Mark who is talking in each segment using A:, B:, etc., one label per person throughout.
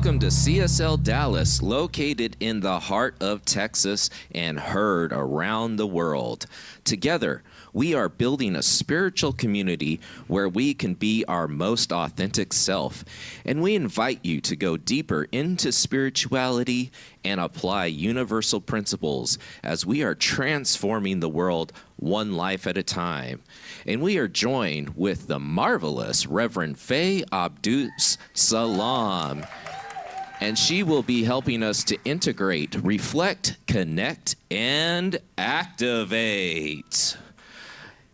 A: Welcome to CSLDallas, located in the heart of Texas and heard around the world. Together, we are building a spiritual community where we can be our most authentic self. And we invite you to go deeper into spirituality and apply universal principles as we are transforming the world one life at a time. And we are joined with the marvelous Reverend Faye Abdus Salam. And she will be helping us to integrate, reflect, connect, and activate.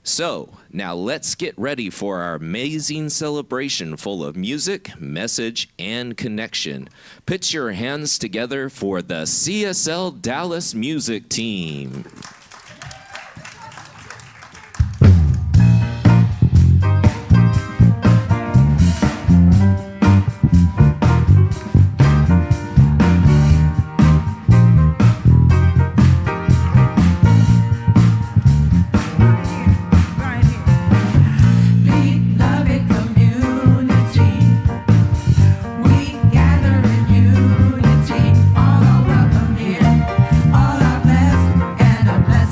A: So, now let's get ready for our amazing celebration full of music, message, and connection. Put your hands together for the CSLDallas music team.
B: All are blessed and a blessing.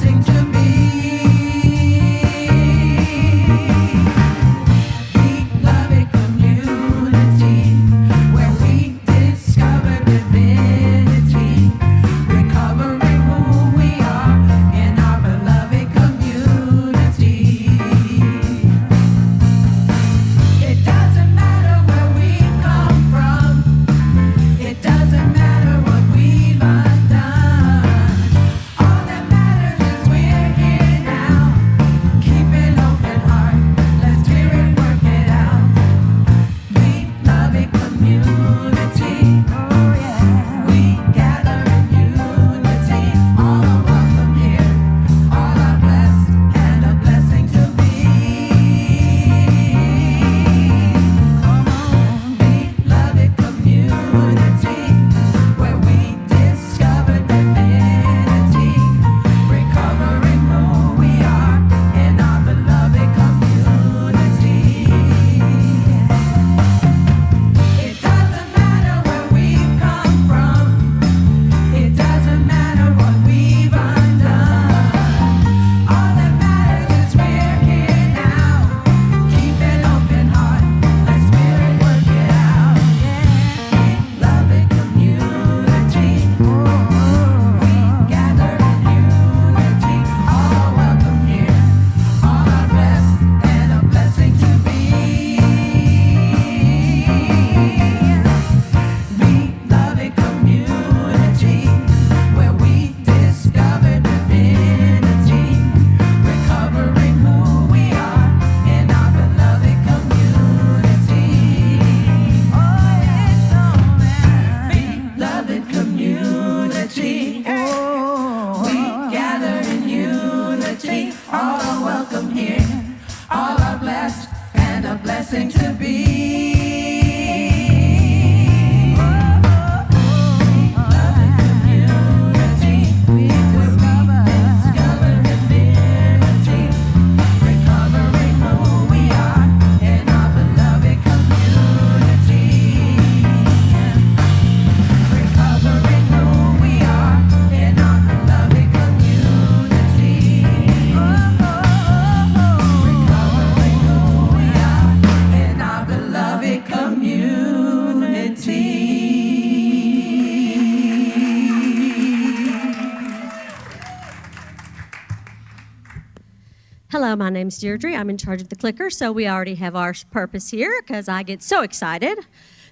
B: Hello, my name's Deirdre. I'm in charge of the clicker, so we already have our purpose here because I get so excited.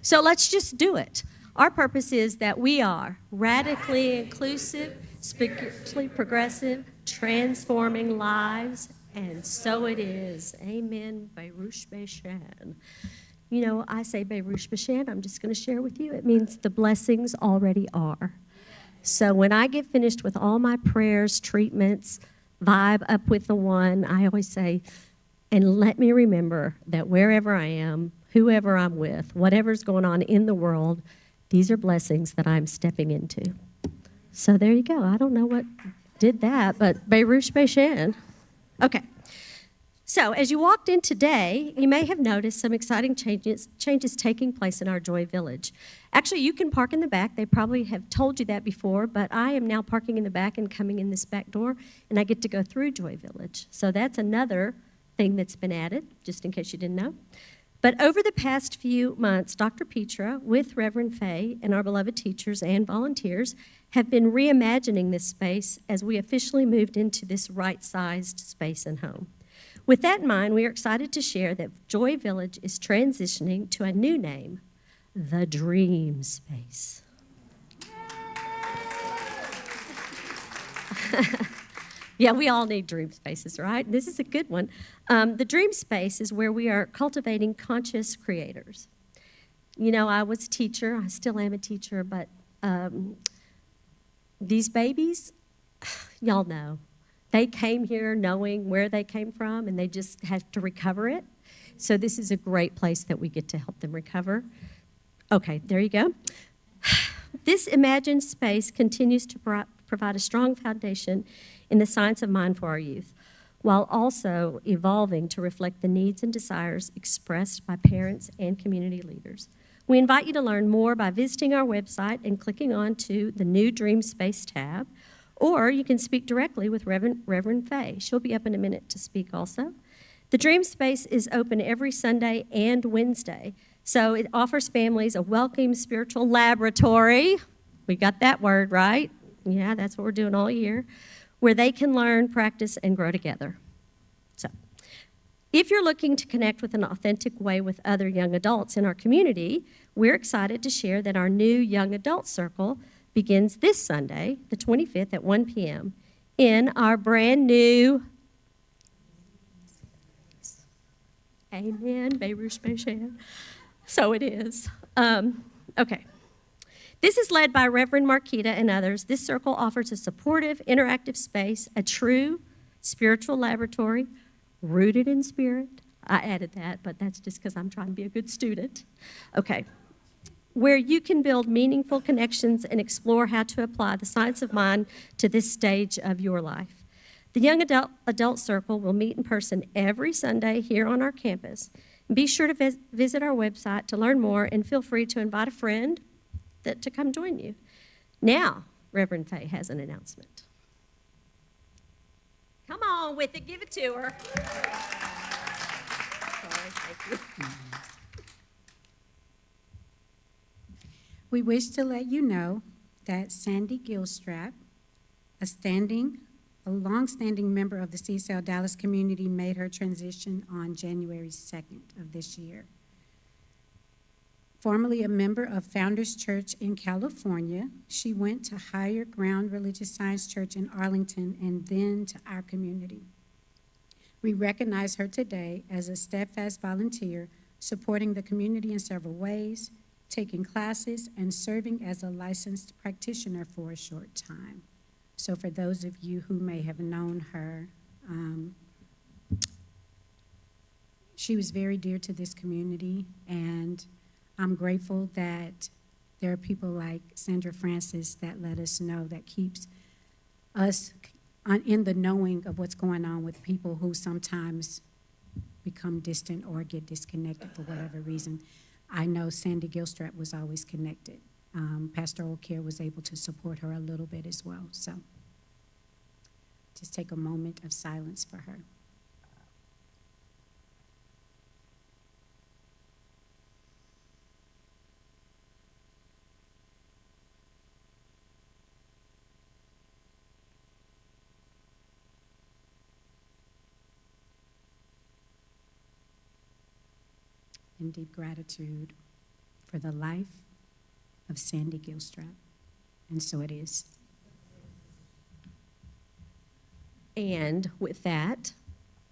B: So let's just do it. Our purpose is that we are radically inclusive, spiritually progressive, transforming lives, and so it is. Amen. Baruch Bashan. You know, I say Baruch Bashan. I'm just going to share with you. It means the blessings already are. So when I get finished with all my prayers, treatments, vibe up with the one, I always say, and let me remember that wherever I am, whoever I'm with, whatever's going on in the world, these are blessings that I'm stepping into. So there you go. I don't know what did that, but Baruch Bashan. Okay. So as you walked in today, you may have noticed some exciting changes taking place in our Joy Village. Actually, you can park in the back. They probably have told you that before, but I am now parking in the back and coming in this back door, and I get to go through Joy Village. So that's another thing that's been added, just in case you didn't know. But over the past few months, Dr. Petra, with Reverend Faye and our beloved teachers and volunteers, have been reimagining this space as we officially moved into this right-sized space and home. With that in mind, we are excited to share that Joy Village is transitioning to a new name, the Dream Space. Yeah, we all need dream spaces, right? This is a good one. The Dream Space is where we are cultivating conscious creators. You know, I was a teacher. I still am a teacher, but these babies, y'all know. They came here knowing where they came from, and they just have to recover it. So this is a great place that we get to help them recover. Okay, there you go. This imagined space continues to provide a strong foundation in the science of mind for our youth, while also evolving to reflect the needs and desires expressed by parents and community leaders. We invite you to learn more by visiting our website and clicking on to the new Dream Space tab, or you can speak directly with Reverend Faye. She'll be up in a minute to speak also. The Dream Space is open every Sunday and Wednesday, so it offers families a welcome spiritual laboratory. We got that word right. Yeah, that's what we're doing all year, where they can learn, practice, and grow together. So, if you're looking to connect with an authentic way with other young adults in our community, we're excited to share that our new Young Adult Circle begins this Sunday, the 25th at 1 p.m. in our brand new, amen, Baruch Bashan. So it is. Okay. This is led by Reverend Marquita and others. This circle offers a supportive, interactive space, a true spiritual laboratory, rooted in spirit. I added that, but that's just because I'm trying to be a good student. Okay. Where you can build meaningful connections and explore how to apply the science of mind to this stage of your life. The Young Adult Circle will meet in person every Sunday here on our campus. Be sure to visit our website to learn more, and feel free to invite a friend to come join you. Now, Reverend Faye has an announcement. Come on with it. Give it to her. Sorry, thank you.
C: We wish to let you know that Sandy Gilstrap, a long-standing member of the CSLDallas community, made her transition on January 2nd of this year. Formerly a member of Founders Church in California, she went to Higher Ground Religious Science Church in Arlington and then to our community. We recognize her today as a steadfast volunteer, supporting the community in several ways, taking classes, and serving as a licensed practitioner for a short time. So for those of you who may have known her, she was very dear to this community, and I'm grateful that there are people like Sandra Francis that let us know, that keeps us in the knowing of what's going on with people who sometimes become distant or get disconnected for whatever reason. I know Sandy Gilstrap was always connected. Pastoral Care was able to support her a little bit as well. So just take a moment of silence for her. in deep gratitude for the life of Sandy Gilstrap. And so it is.
B: And with that,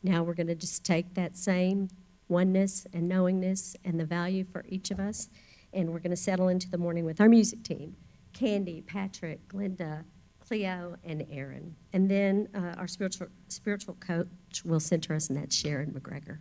B: now we're going to just take that same oneness and knowingness and the value for each of us, and we're going to settle into the morning with our music team, Candy, Patrick, Glenda, Cleo, and Aaron. And then our spiritual coach will center us, and that's Sharon McGregor.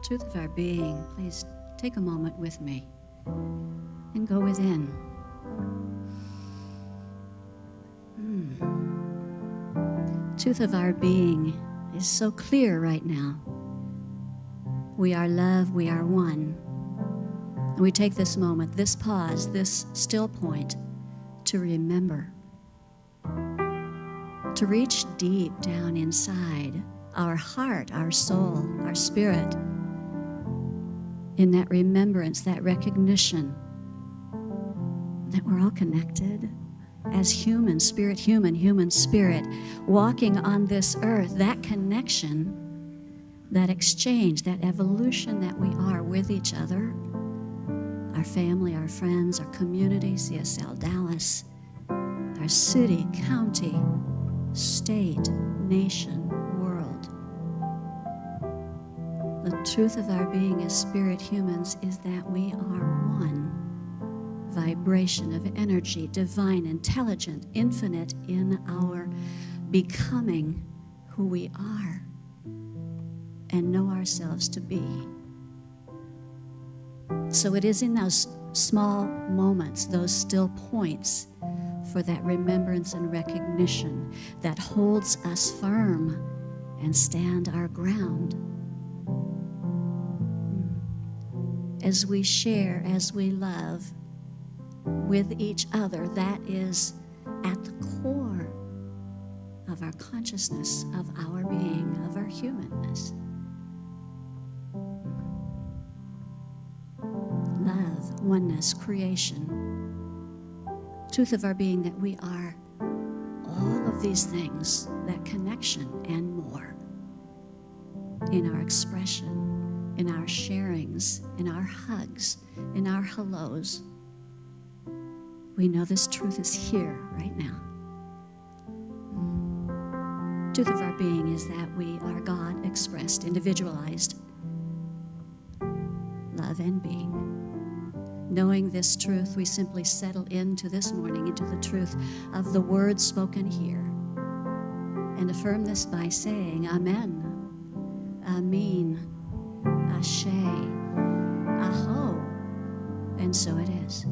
D: Truth of our being, please take a moment with me and go within. Truth of our being is so clear right now. We are love, we are one. And we take this moment, this pause, this still point to remember, to reach deep down inside our heart, our soul, our spirit, in that remembrance, that recognition that we're all connected as human, human spirit, walking on this earth. That connection, that exchange, that evolution that we are with each other, our family, our friends, our community, CSLDallas, our city, county, state, nation, world. The truth of our being as spirit humans is that we are one vibration of energy, divine, intelligent, infinite in our becoming who we are and know ourselves to be. So it is in those small moments, those still points for that remembrance and recognition that holds us firm and stand our ground. As we share, as we love with each other, that is at the core of our consciousness, of our being, of our humanness. oneness, creation, truth of our being that we are all of these things, that connection and more, in our expression, in our sharings, in our hugs, in our hellos. We know this truth is here right now. Truth of our being is that we are God expressed, individualized, love and being. Knowing this truth, we simply settle into this morning, into the truth of the words spoken here, and affirm this by saying, Amen, Amin, Ashe, Aho, and so it is.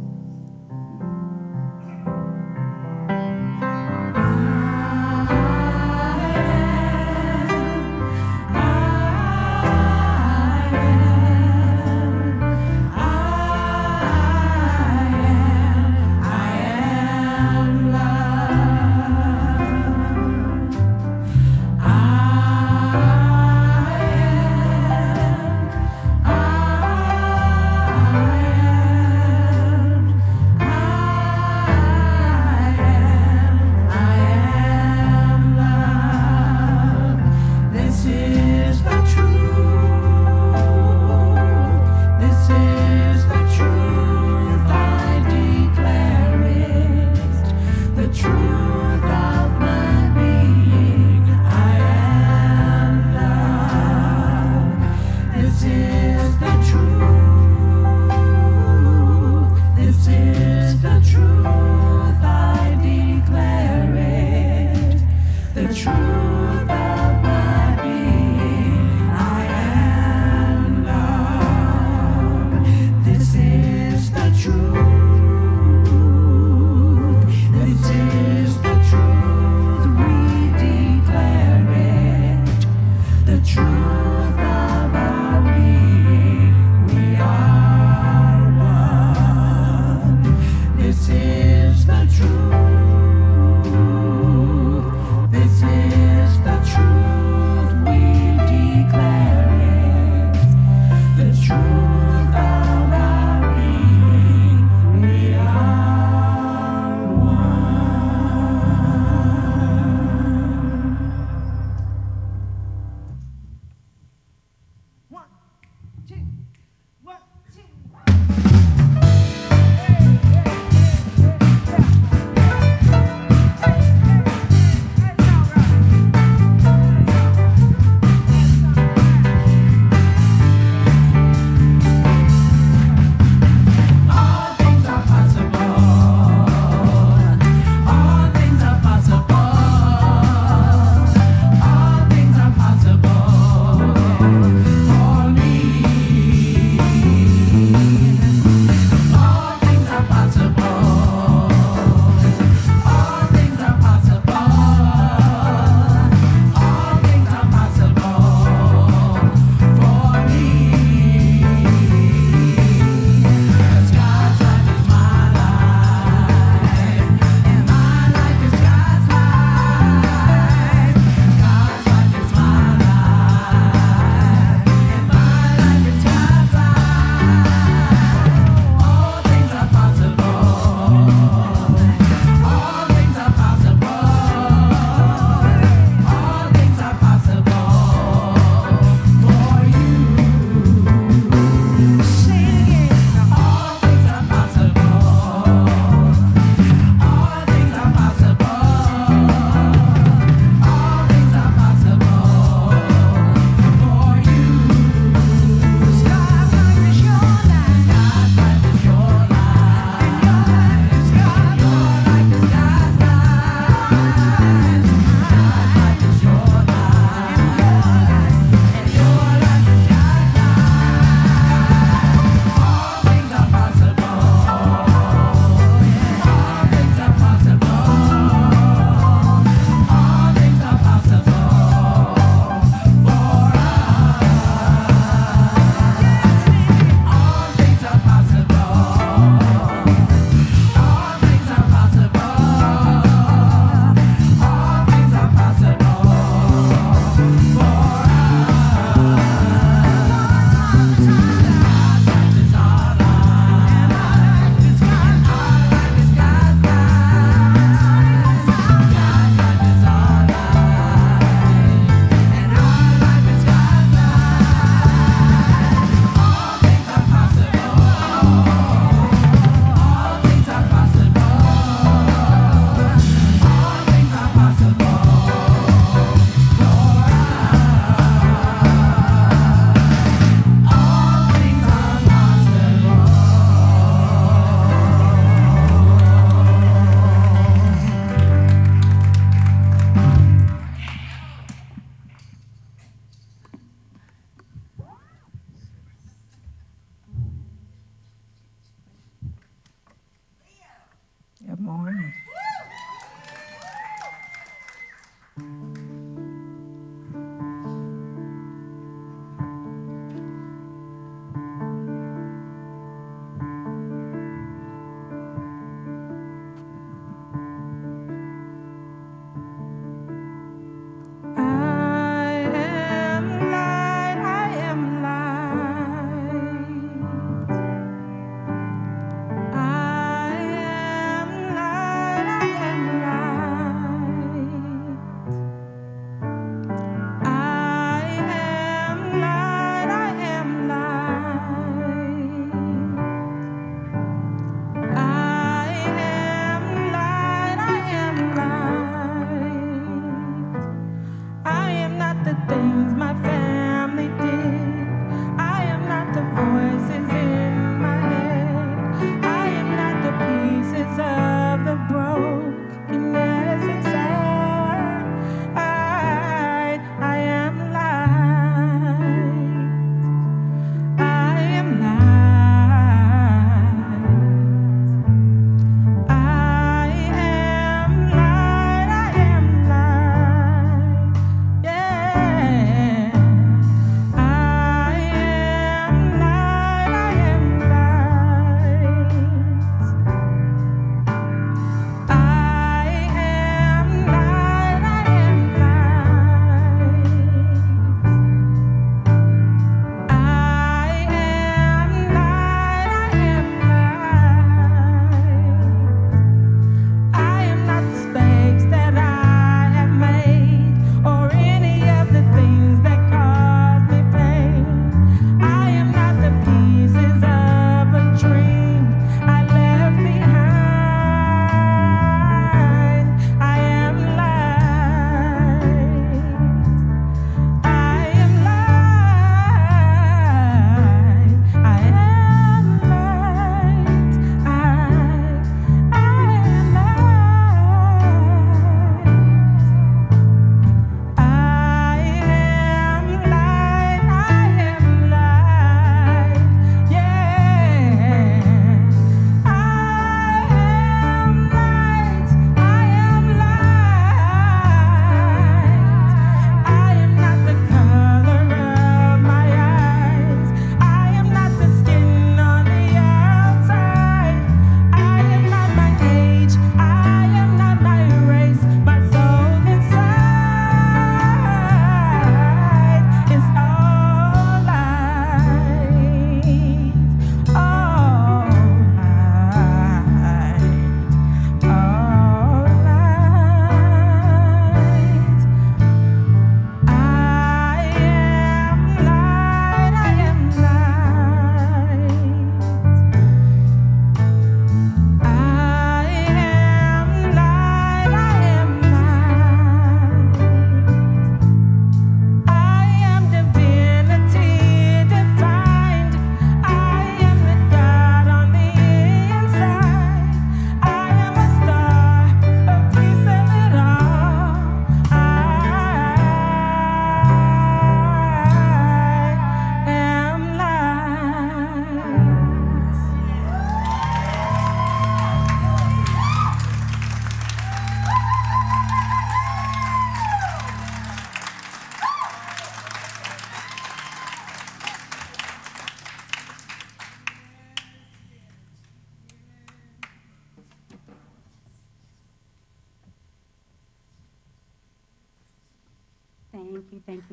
E: morning.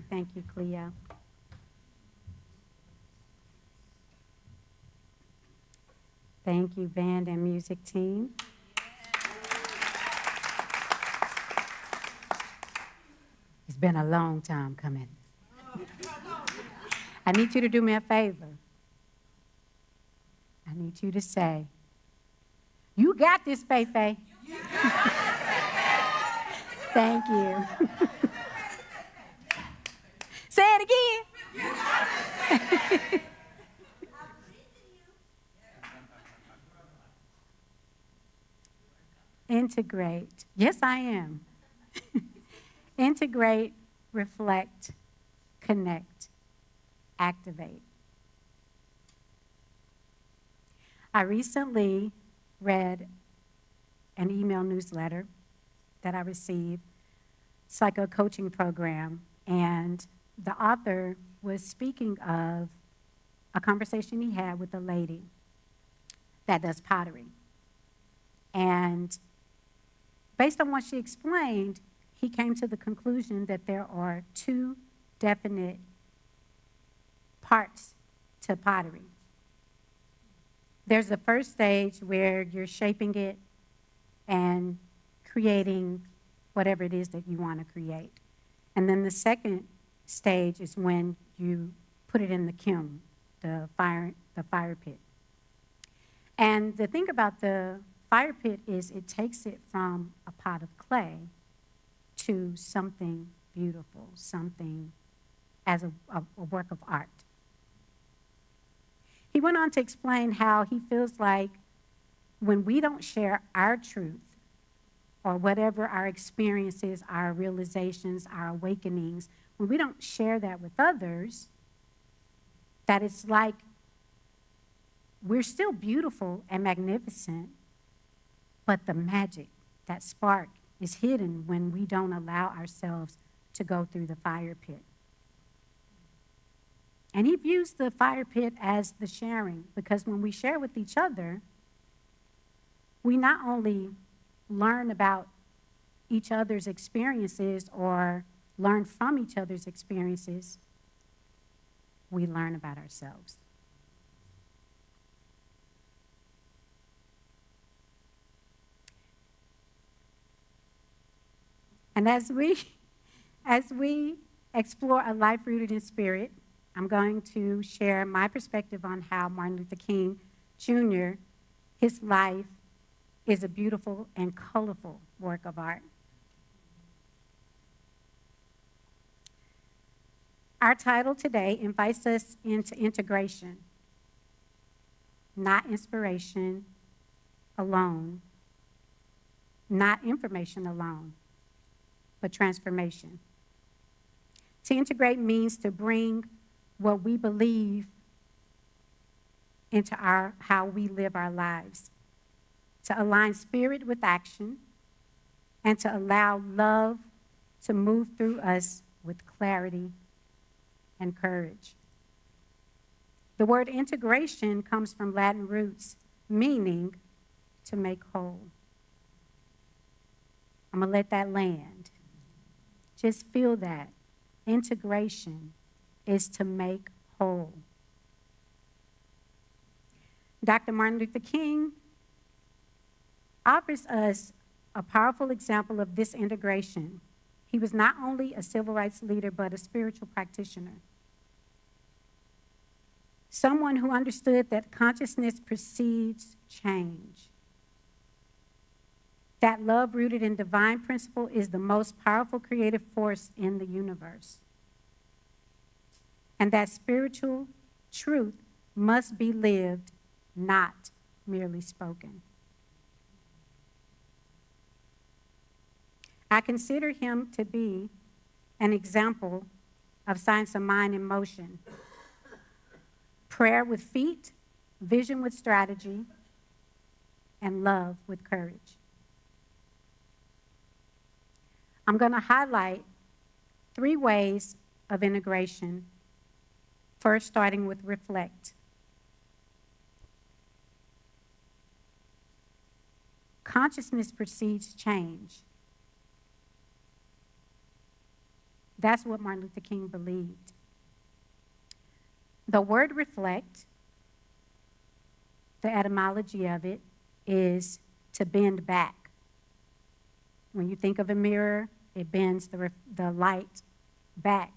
C: Thank you, Cleo. Thank you, band and music team. It's been a long time coming. I need you to do me a favor. I need you to say, "You got this, Faye-Faye." Thank you. Say it again. Integrate. Yes, I am. Integrate, reflect, connect, activate. I recently read an email newsletter that I received. It's like a coaching program, and the author was speaking of a conversation he had with a lady that does pottery. And based on what she explained, he came to the conclusion that there are two definite parts to pottery. There's the first stage where you're shaping it and creating whatever it is that you want to create. And then the second stage is when you put it in the kiln, the fire pit. And the thing about the fire pit is it takes it from a pot of clay to something beautiful, something as a work of art. He went on to explain how he feels like when we don't share our truth or whatever our experiences, our realizations, our awakenings, when we don't share that with others, that it's like we're still beautiful and magnificent, but the magic, that spark, is hidden when we don't allow ourselves to go through the fire pit. And he views the fire pit as the sharing, because when we share with each other, we not only learn about each other's experiences or learn from each other's experiences, we learn about ourselves. And as we explore a life rooted in spirit, I'm going to share my perspective on how Martin Luther King Jr., his life is a beautiful and colorful work of art. Our title today invites us into integration, not inspiration alone, not information alone, but transformation. To integrate means to bring what we believe into how we live our lives, to align spirit with action, and to allow love to move through us with clarity and courage. The word integration comes from Latin roots, meaning to make whole. I'm going to let that land. Just feel that. Integration is to make whole. Dr. Martin Luther King offers us a powerful example of this integration. He was not only a civil rights leader, but a spiritual practitioner. Someone who understood that consciousness precedes change. That love rooted in divine principle is the most powerful creative force in the universe. And that spiritual truth must be lived, not merely spoken. I consider him to be an example of science of mind in motion. Prayer with feet, vision with strategy, and love with courage. I'm going to highlight 3 ways of integration. First, starting with reflect. Consciousness precedes change. That's what Martin Luther King believed. The word reflect, the etymology of it, is to bend back. When you think of a mirror, it bends the light back.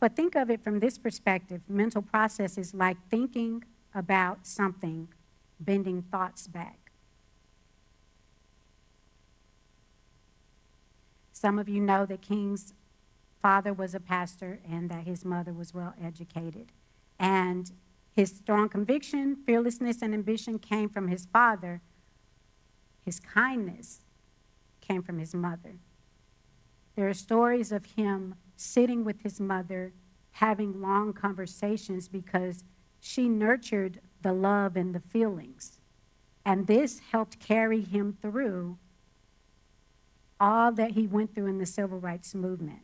C: But think of it from this perspective. Mental process is like thinking about something, bending thoughts back. Some of you know that King's father was a pastor and that his mother was well educated. And his strong conviction, fearlessness, and ambition came from his father. His kindness came from his mother. There are stories of him sitting with his mother, having long conversations because she nurtured the love and the feelings And this helped carry him through all that he went through in the civil rights movement.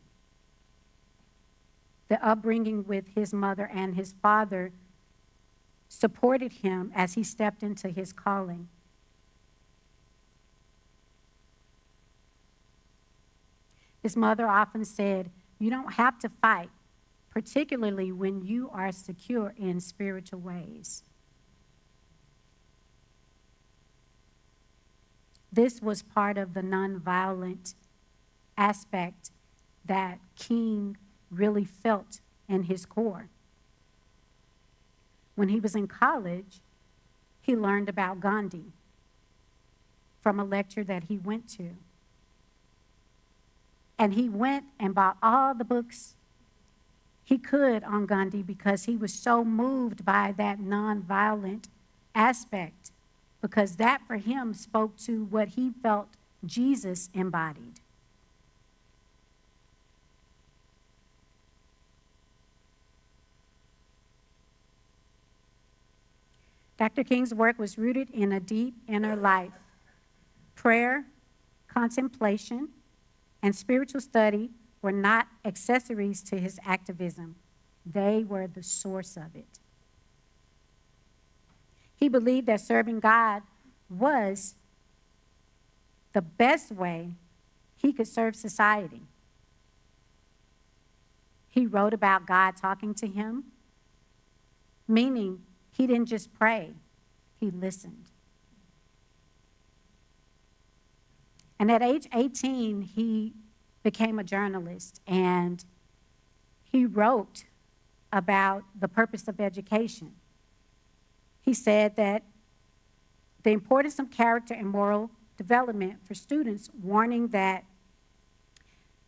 C: The upbringing with his mother and his father supported him as he stepped into his calling. His mother often said, "You don't have to fight, particularly when you are secure in spiritual ways." This was part of the nonviolent aspect that King really felt in his core. When he was in college, he learned about Gandhi from a lecture that he went to. And he went and bought all the books he could on Gandhi because he was so moved by that nonviolent aspect, because that for him spoke to what he felt Jesus embodied. Dr. King's work was rooted in a deep inner life. Prayer, contemplation, and spiritual study were not accessories to his activism. They were the source of it. He believed that serving God was the best way he could serve society. He wrote about God talking to him, meaning he didn't just pray, he listened. And at age 18, he became a journalist, and he wrote about the purpose of education. He said that the importance of character and moral development for students, warning that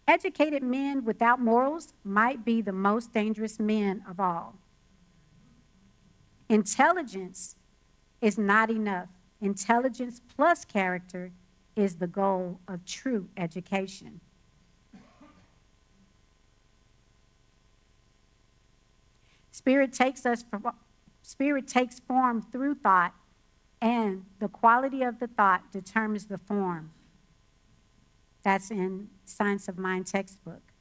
C: educated men without morals might be the most dangerous men of all. Intelligence is not enough. Intelligence plus character is the goal of true education. Spirit takes form through thought, and the quality of the thought determines the form. That's in Science of Mind textbook.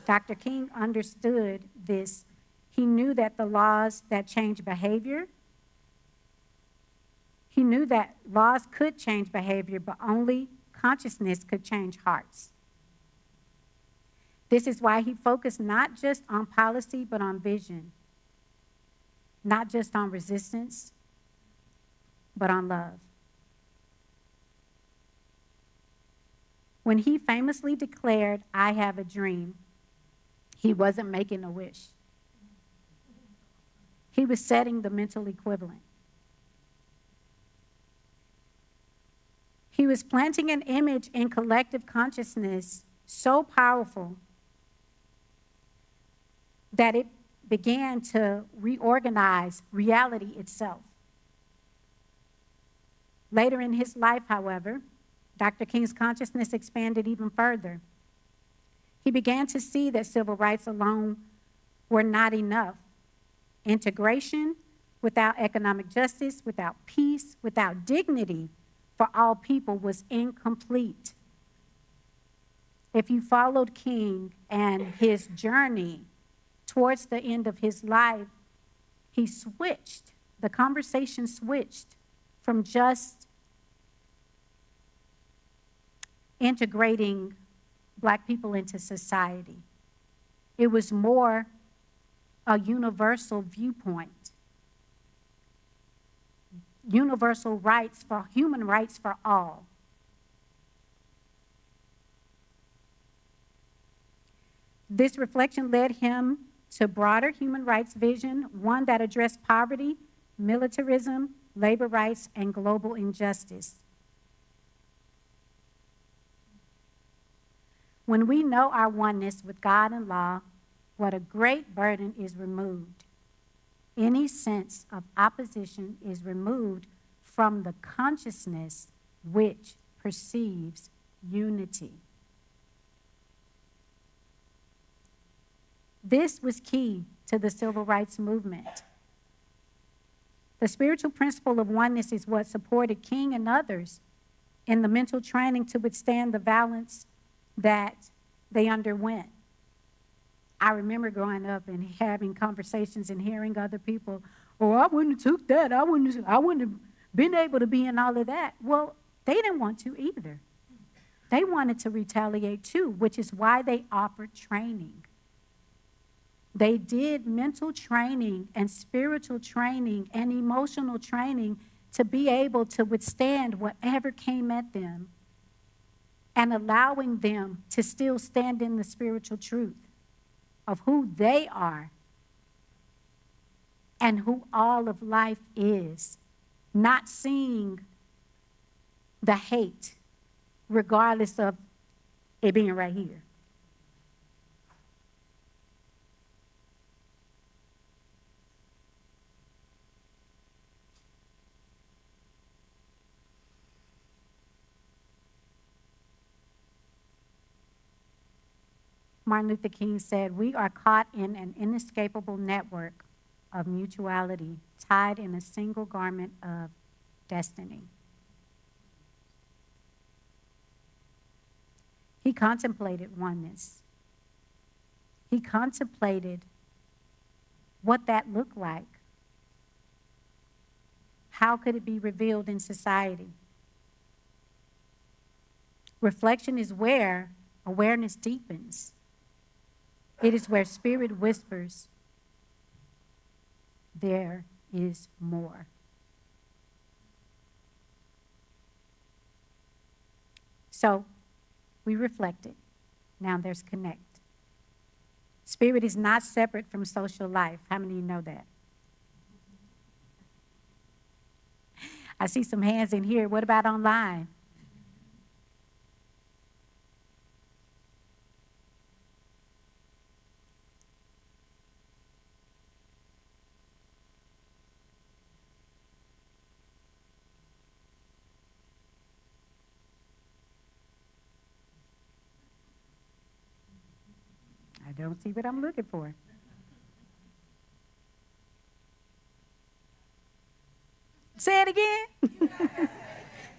C: Dr. King understood this. He knew that the laws that change behavior, he knew that laws could change behavior, but only consciousness could change hearts. This is why he focused not just on policy, but on vision. Not just on resistance, but on love. When he famously declared, "I have a dream," he wasn't making a wish. He was setting the mental equivalent. He was planting an image in collective consciousness so powerful that it began to reorganize reality itself. Later in his life, however, Dr. King's consciousness expanded even further. He began to see that civil rights alone were not enough. Integration without economic justice, without peace, without dignity for all people was incomplete. If you followed King and his journey towards the end of his life, he switched. The conversation switched from just integrating Black people into society. It was more a universal viewpoint. Universal rights for human rights for all. This reflection led him to broader human rights vision, one that addressed poverty, militarism, labor rights, and global injustice. When we know our oneness with God and law, what a great burden is removed. Any sense of opposition is removed from the consciousness which perceives unity. This was key to the civil rights movement. The spiritual principle of oneness is what supported King and others in the mental training to withstand the violence that they underwent. I remember growing up and having conversations and hearing other people, oh, I wouldn't have took that. I wouldn't have been able to be in all of that. Well, they didn't want to either. They wanted to retaliate too, which is why they offered training. They did mental training and spiritual training and emotional training to be able to withstand whatever came at them and allowing them to still stand in the spiritual truth of who they are and who all of life is, not seeing the hate regardless of it being right here. Martin Luther King said, "We are caught in an inescapable network of mutuality, tied in a single garment of destiny." He contemplated oneness. He contemplated what that looked like. How could it be revealed in society? Reflection is where awareness deepens. It is where spirit whispers, there is more. So we reflected. Now there's connect. Spirit is not separate from social life. How many of you know that? I see some hands in here. What about online? I don't see what I'm looking for. Say it again.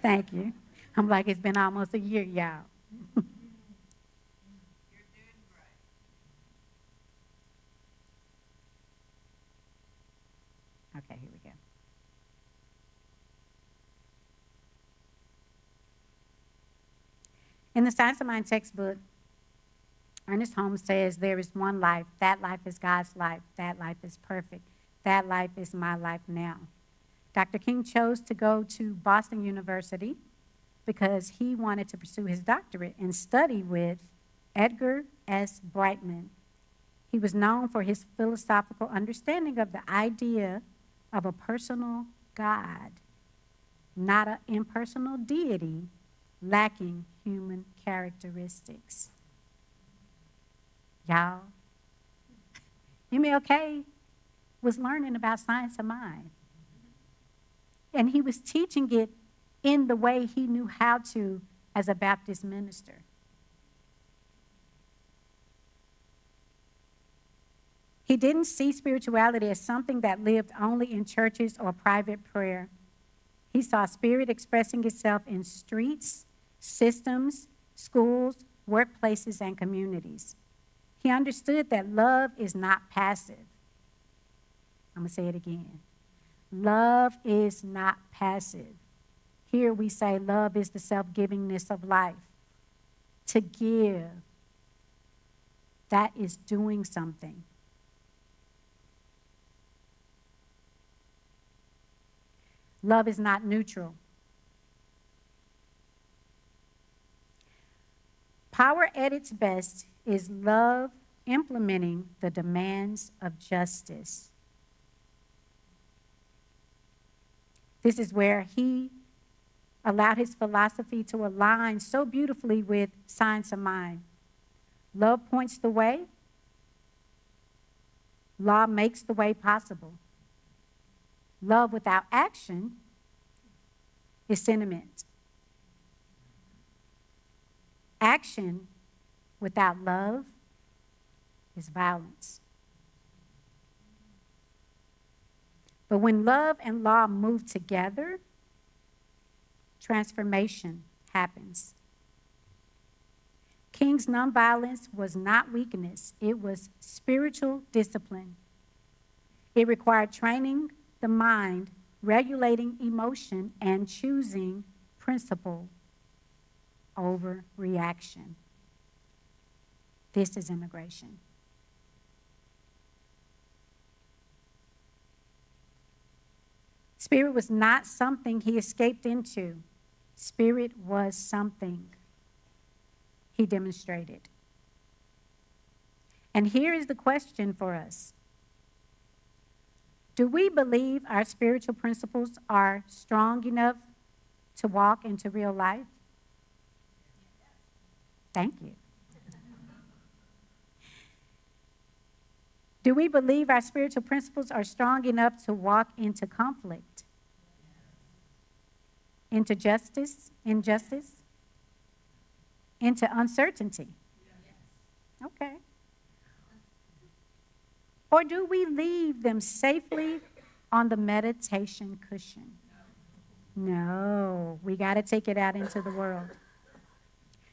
C: Thank you. I'm like, it's been almost a year, y'all. Okay, here we go. In the Science of Mind textbook, Ernest Holmes says, there is one life. That life is God's life. That life is perfect. That life is my life now. Dr. King chose to go to Boston University because he wanted to pursue his doctorate and study with Edgar S. Brightman. He was known for his philosophical understanding of the idea of a personal God, not an impersonal deity lacking human characteristics. Y'all, MLK was learning about science of mind. And he was teaching it in the way he knew how to as a Baptist minister. He didn't see spirituality as something that lived only in churches or private prayer. He saw spirit expressing itself in streets, systems, schools, workplaces, and communities. He understood that love is not passive. I'm going to say it again. Love is not passive. Here we say love is the self-givingness of life. To give, that is doing something. Love is not neutral. Power at its best is love implementing the demands of justice. This is where he allowed his philosophy to align so beautifully with science of mind. Love points the way. Law makes the way possible. Love without action is sentiment. Action without love is violence. But when love and law move together, transformation happens. King's nonviolence was not weakness, it was spiritual discipline. It required training the mind, regulating emotion, and choosing principle over reaction. This is immigration. Spirit was not something he escaped into. Spirit was something he demonstrated. And here is the question for us. Do we believe our spiritual principles are strong enough to walk into real life? Thank you. Do we believe our spiritual principles are strong enough to walk into conflict? Into injustice? Into uncertainty? Okay. Or do we leave them safely on the meditation cushion? No, we got to take it out into the world.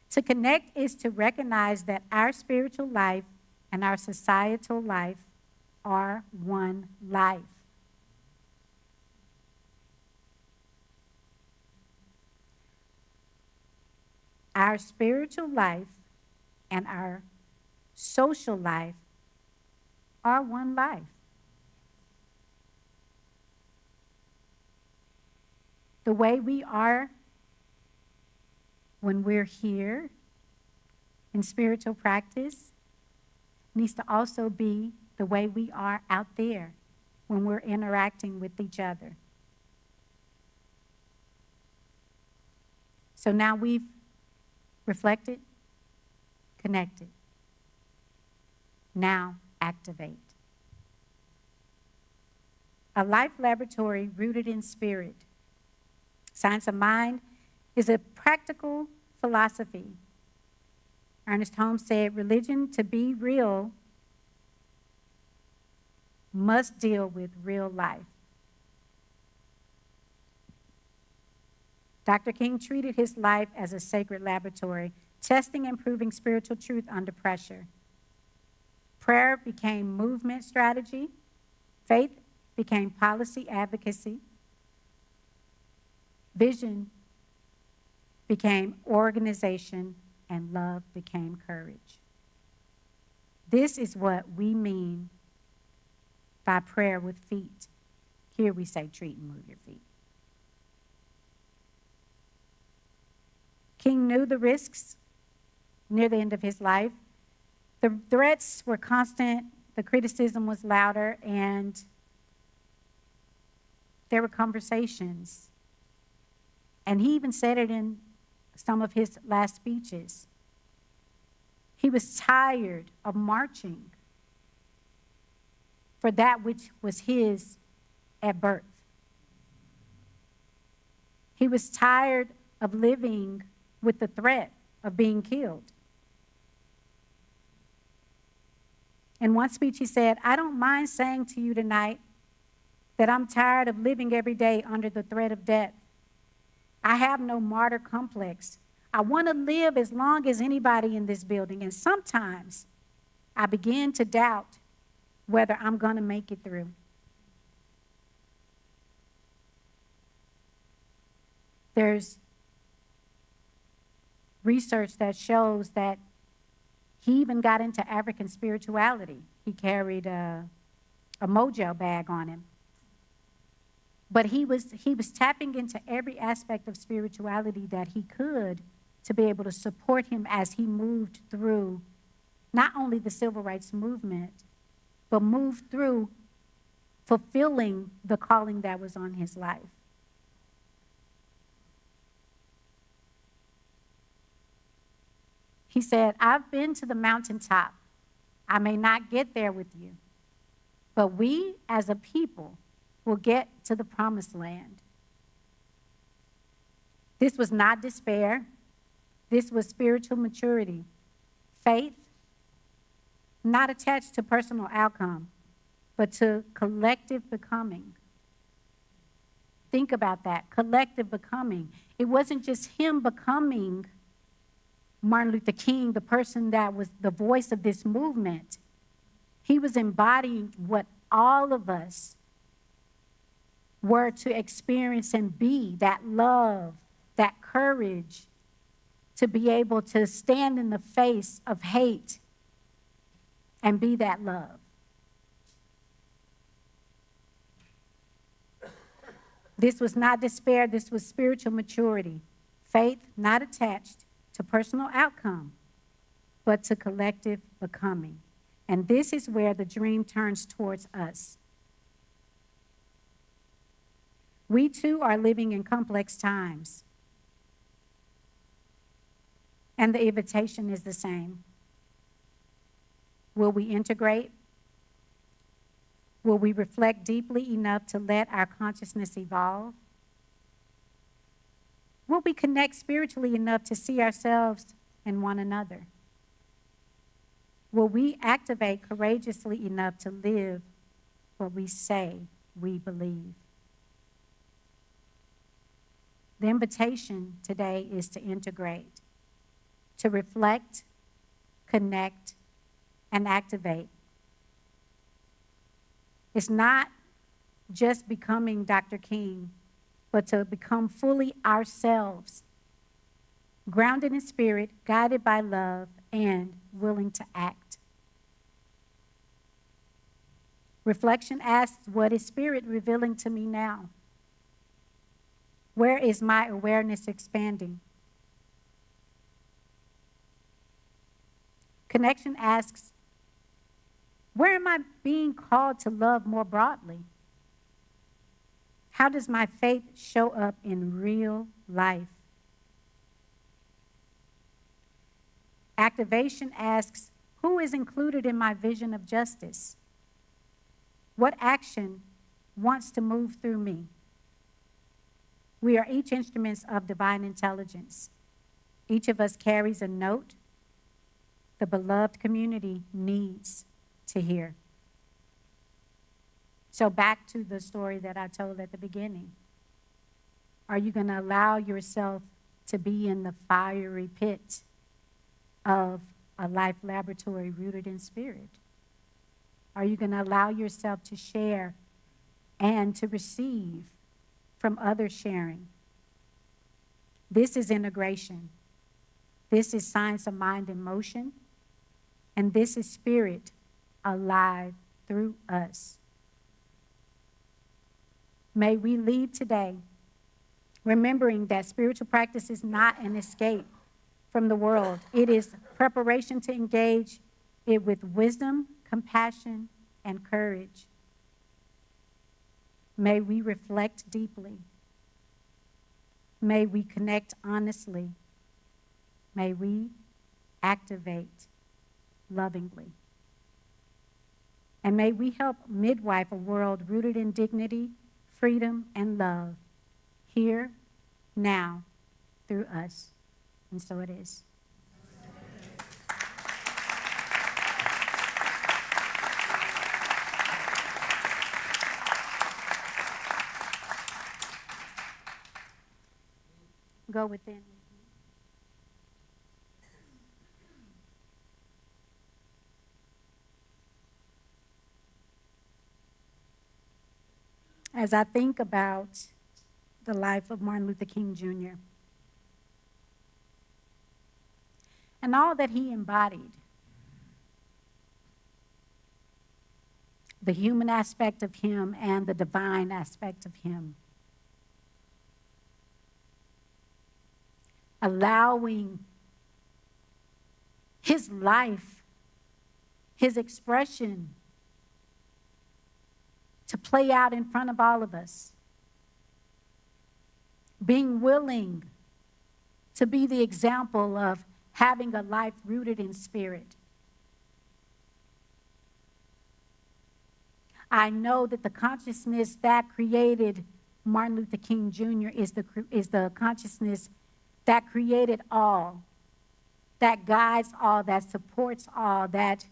C: To connect is to recognize that our spiritual life and our societal life are one life. Our spiritual life and our social life are one life. The way we are when we're here in spiritual practice needs to also be the way we are out there when we're interacting with each other. So now we've reflected, connected. Now activate. A life laboratory rooted in spirit. Science of mind is a practical philosophy. Ernest Holmes said, religion, to be real, must deal with real life. Dr. King treated his life as a sacred laboratory, testing and proving spiritual truth under pressure. Prayer became movement strategy. Faith became policy advocacy. Vision became organization, and love became courage. This is what we mean by prayer with feet. Here we say treat and move your feet. King knew the risks near the end of his life. The threats were constant, the criticism was louder, and there were conversations. And he even said it in some of his last speeches. He was tired of marching for that which was his at birth. He was tired of living with the threat of being killed. In one speech, he said, I don't mind saying to you tonight that I'm tired of living every day under the threat of death. I have no martyr complex. I want to live as long as anybody in this building, and sometimes I begin to doubt whether I'm going to make it through. There's research that shows that he even got into African spirituality. He carried a mojo bag on him. But he was tapping into every aspect of spirituality that he could to be able to support him as he moved through not only the civil rights movement, but moved through fulfilling the calling that was on his life. He said, I've been to the mountaintop. I may not get there with you, but we as a people will get to the promised land. This was not despair. This was spiritual maturity. Faith, not attached to personal outcome, but to collective becoming. Think about that, collective becoming. It wasn't just him becoming Martin Luther King, the person that was the voice of this movement. He was embodying what all of us were to experience and be, that love, that courage, to be able to stand in the face of hate and be that love. This was not despair, this was spiritual maturity. Faith not attached to personal outcome, but to collective becoming. And this is where the dream turns towards us. We too are living in complex times. And the invitation is the same. Will we integrate? Will we reflect deeply enough to let our consciousness evolve? Will we connect spiritually enough to see ourselves and one another? Will we activate courageously enough to live what we say we believe? The invitation today is to integrate, to reflect, connect, and activate. It's not just becoming Dr. King, but to become fully ourselves, grounded in spirit, guided by love, and willing to act. Reflection asks, what is spirit revealing to me now? Where is my awareness expanding? Connection asks, where am I being called to love more broadly? How does my faith show up in real life? Activation asks, who is included in my vision of justice? What action wants to move through me? We are each instruments of divine intelligence. Each of us carries a note the beloved community needs to hear. So back to the story that I told at the beginning. Are you going to allow yourself to be in the fiery pit of a life laboratory rooted in spirit? Are you going to allow yourself to share and to receive from others sharing? This is integration. This is science of mind in motion. And this is spirit alive through us. May we leave today remembering that spiritual practice is not an escape from the world. It is preparation to engage it with wisdom, compassion, and courage. May we reflect deeply. May we connect honestly. May we activate lovingly. And may we help midwife a world rooted in dignity, freedom, and love, here, now, through us. And so it is. Go within. As I think about the life of Martin Luther King Jr. and all that he embodied, the human aspect of him and the divine aspect of him, allowing his life, his expression, to play out in front of all of us. Being willing to be the example of having a life rooted in spirit. I know that the consciousness that created Martin Luther King Jr. is the consciousness that created all, that guides all, that supports all, that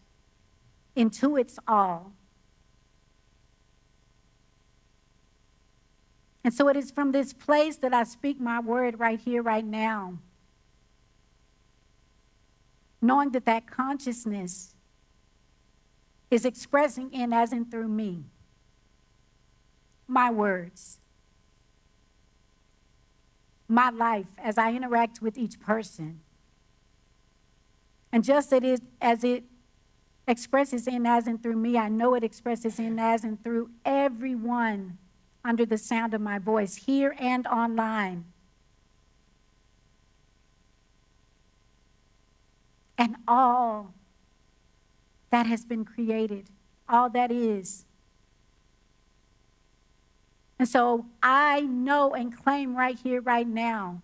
C: intuits all. And so it is from this place that I speak my word right here, right now. Knowing that that consciousness is expressing in, as in through me, my words, my life as I interact with each person. And just as it expresses in, as in through me, I know it expresses in, as in through everyone under the sound of my voice, here and online. And all that has been created, all that is. And so I know and claim right here, right now,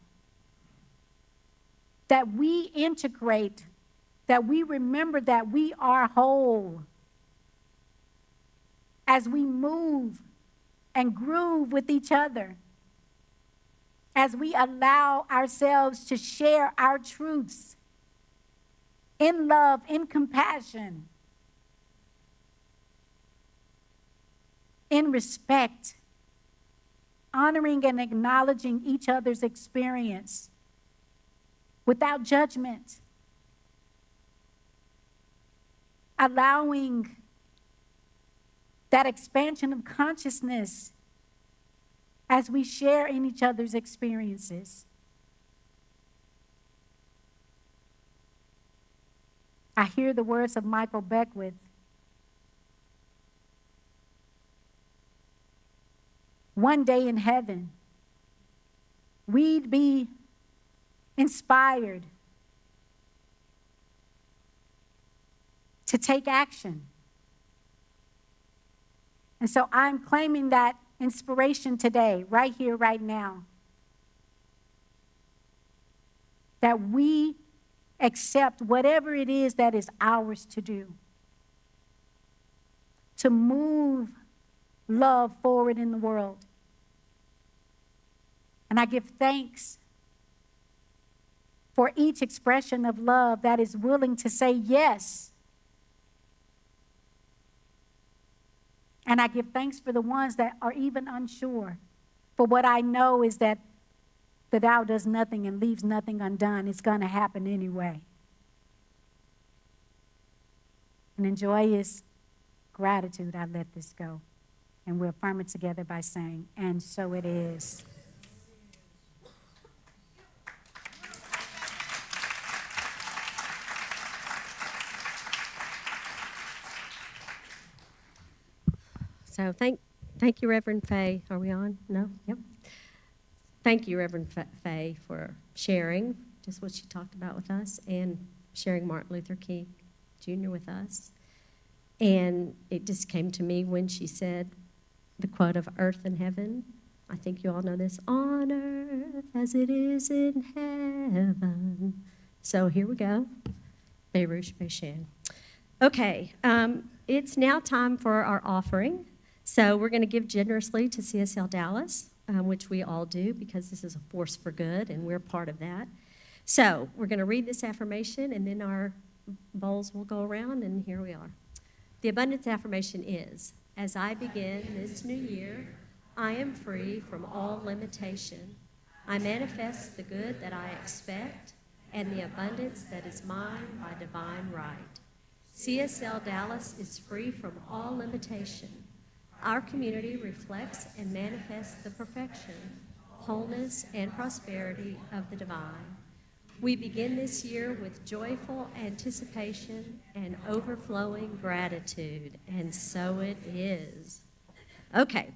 C: that we integrate, that we remember that we are whole as we move and groove with each other, as we allow ourselves to share our truths in love, in compassion, in respect, honoring and acknowledging each other's experience without judgment, allowing that expansion of consciousness as we share in each other's experiences. I hear the words of Michael Beckwith. One day in heaven, we'd be inspired to take action. And so I'm claiming that inspiration today, right here, right now, that we accept whatever it is that is ours to do, to move love forward in the world. And I give thanks for each expression of love that is willing to say yes. And I give thanks for the ones that are even unsure. For what I know is that the Tao does nothing and leaves nothing undone. It's going to happen anyway. And in joyous gratitude, I let this go. And we'll affirm it together by saying, and so it is.
B: So thank you, Reverend Faye. Are we on? No? Yep. Thank you, Reverend Faye, for sharing just what she talked about with us and sharing Martin Luther King Jr. with us. And it just came to me when she said the quote of earth and heaven. I think you all know this. On earth as it is in heaven. So here we go. Berush Beshan. Okay, it's now time for our offering. So we're going to give generously to CSLDallas, which we all do because this is a force for good and we're part of that. So we're going to read this affirmation and then our bowls will go around and here we are. The abundance affirmation is, as I begin this new year, I am free from all limitation. I manifest the good that I expect and the abundance that is mine by divine right. CSLDallas is free from all limitation. Our community reflects and manifests the perfection, wholeness, and prosperity of the divine. We begin this year with joyful anticipation and overflowing gratitude, and so it is. Okay,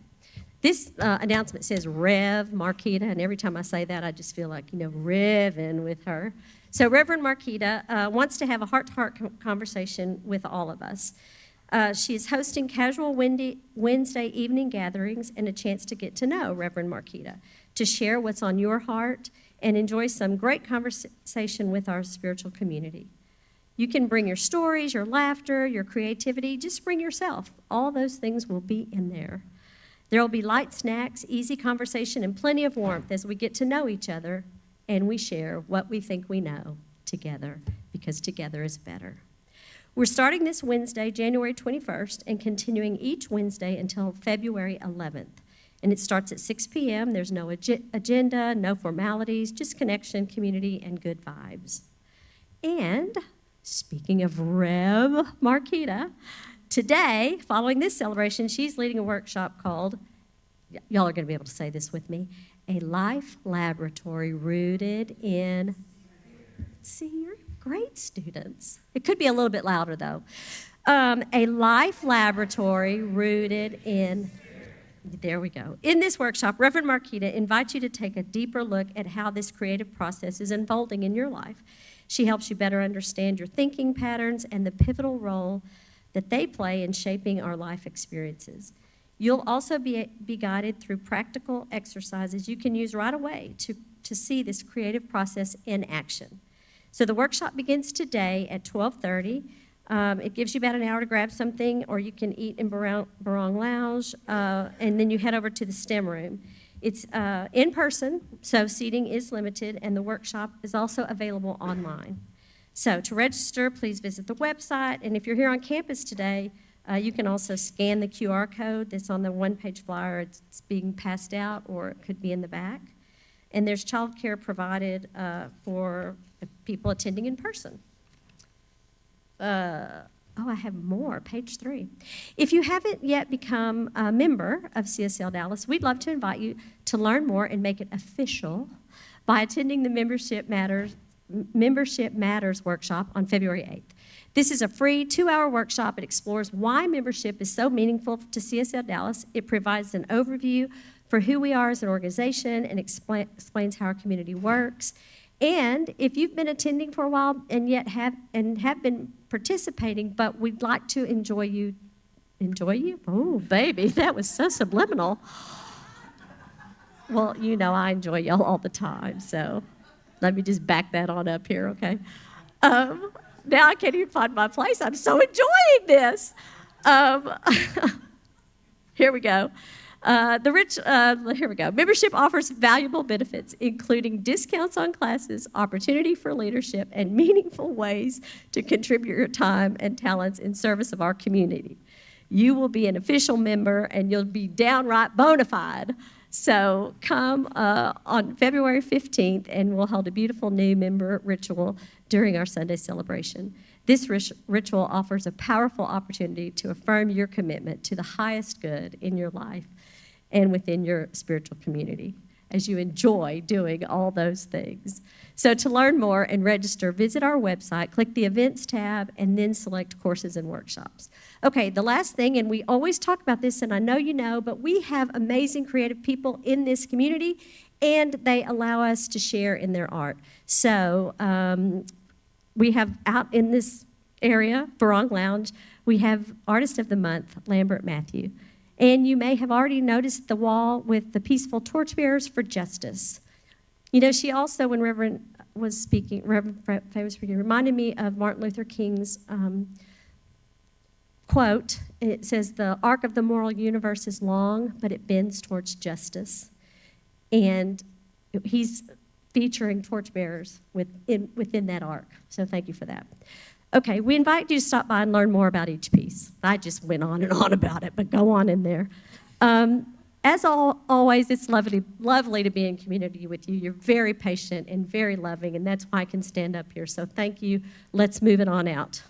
B: this announcement says Rev Marquita, and every time I say that, I just feel like, revving with her. So Reverend Marquita wants to have a heart-to-heart conversation with all of us. She is hosting casual Wednesday evening gatherings and a chance to get to know Reverend Marquita, to share what's on your heart and enjoy some great conversation with our spiritual community. You can bring your stories, your laughter, your creativity. Just bring yourself. All those things will be in there. There will be light snacks, easy conversation, and plenty of warmth as we get to know each other and we share what we think we know together, because together is better. We're starting this Wednesday, January 21st, and continuing each Wednesday until February 11th. And it starts at 6 p.m. There's no agenda, no formalities, just connection, community, and good vibes. And speaking of Rev Marquita, today, following this celebration, she's leading a workshop called, y'all are going to be able to say this with me, A Life Laboratory Rooted in, see, you're great students. It could be a little bit louder, though. A life laboratory rooted in, there we go. In this workshop, Reverend Marquita invites you to take a deeper look at how this creative process is unfolding in your life. She helps you better understand your thinking patterns and the pivotal role that they play in shaping our life experiences. You'll also be guided through practical exercises you can use right away to see this creative process in action. So the workshop begins today at 12:30. It gives you about an hour to grab something, or you can eat in Barong Lounge, and then you head over to the STEM room. It's in person, so seating is limited, and the workshop is also available online. So to register, please visit the website, and if you're here on campus today, you can also scan the QR code that's on the one-page flyer. It's being passed out, or it could be in the back. And there's childcare provided for people attending in person. I have more, page 3. If you haven't yet become a member of CSL Dallas, we'd love to invite you to learn more and make it official by attending the Membership Matters workshop on February 8th. This is a free 2-hour workshop. It explores why membership is so meaningful to CSL Dallas. It provides an overview for who we are as an organization and explains how our community works. And if you've been attending for a while and yet have been participating, but we'd like to enjoy you. Oh, baby, that was so subliminal. Well, you know I enjoy y'all all the time, so let me just back that on up here, okay? Now I can't even find my place. I'm so enjoying this. Here we go. Here we go. Membership offers valuable benefits, including discounts on classes, opportunity for leadership, and meaningful ways to contribute your time and talents in service of our community. You will be an official member, and you'll be downright bona fide. So come on February 15th, and we'll hold a beautiful new member ritual during our Sunday celebration. This ritual offers a powerful opportunity to affirm your commitment to the highest good in your life and within your spiritual community as you enjoy doing all those things. So to learn more and register, visit our website, click the Events tab, and then select Courses and Workshops. Okay, the last thing, and we always talk about this, and I know you know, but we have amazing creative people in this community, and they allow us to share in their art. So we have out in this area, Barong Lounge, we have Artist of the Month, Lambert Matthew. And you may have already noticed the wall with the peaceful torchbearers for justice. You know, she also, when Reverend was speaking, Reverend Faye was speaking, reminded me of Martin Luther King's quote. It says, "The arc of the moral universe is long, but it bends towards justice." And he's featuring torchbearers within that arc. So thank you for that. Okay, we invite you to stop by and learn more about each piece. I just went on and on about it, but go on in there. As always, it's lovely to be in community with you. You're very patient and very loving, and that's why I can stand up here. So thank you. Let's move it on out.